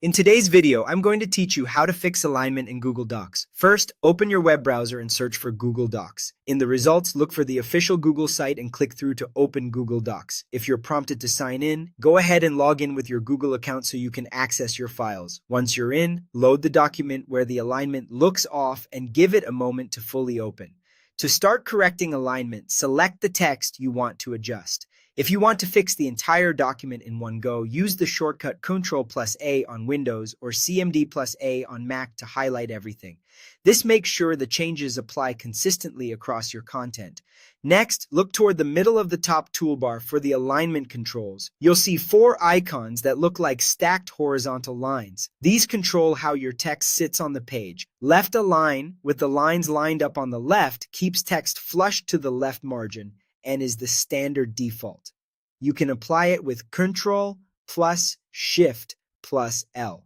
In today's video, I'm going to teach you how to fix alignment in Google Docs. First, open your web browser and search for Google Docs. In the results, look for the official Google site and click through to open Google Docs. If you're prompted to sign in, go ahead and log in with your Google account so you can access your files. Once you're in, load the document where the alignment looks off and give it a moment to fully open. To start correcting alignment, select the text you want to adjust. If you want to fix the entire document in one go, use the shortcut Ctrl+A on Windows or CMD+A on Mac to highlight everything. This makes sure the changes apply consistently across your content. Next, look toward the middle of the top toolbar for the alignment controls. You'll see 4 icons that look like stacked horizontal lines. These control how your text sits on the page. Left align, with the lines lined up on the left, keeps text flush to the left margin and is the standard default. You can apply it with Ctrl plus Shift plus L.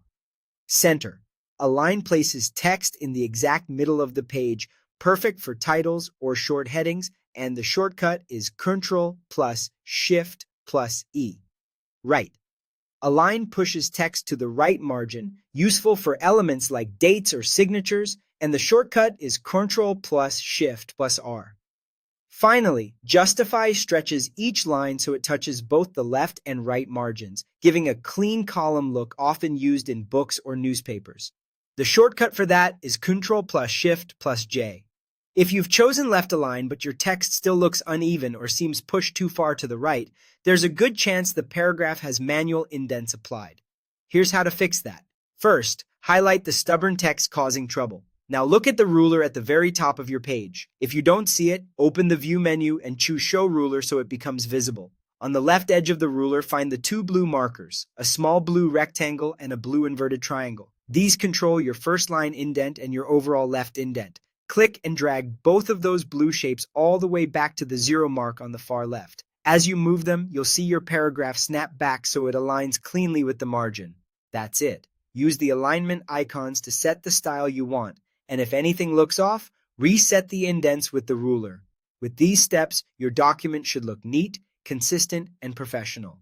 Center. Align places text in the exact middle of the page, perfect for titles or short headings, and the shortcut is Ctrl plus Shift plus E. Right. Align pushes text to the right margin, useful for elements like dates or signatures, and the shortcut is Ctrl plus Shift plus R. Finally, Justify stretches each line so it touches both the left and right margins, giving a clean column look often used in books or newspapers. The shortcut for that is Ctrl plus Shift plus J. If you've chosen left align but your text still looks uneven or seems pushed too far to the right, there's a good chance the paragraph has manual indents applied. Here's how to fix that. First, highlight the stubborn text causing trouble. Now look at the ruler at the very top of your page. If you don't see it, open the View menu and choose Show Ruler so it becomes visible. On the left edge of the ruler, find the 2 blue markers, a small blue rectangle and a blue inverted triangle. These control your first line indent and your overall left indent. Click and drag both of those blue shapes all the way back to the 0 mark on the far left. As you move them, you'll see your paragraph snap back so it aligns cleanly with the margin. That's it. Use the alignment icons to set the style you want. And if anything looks off, reset the indents with the ruler. With these steps, your document should look neat, consistent, and professional.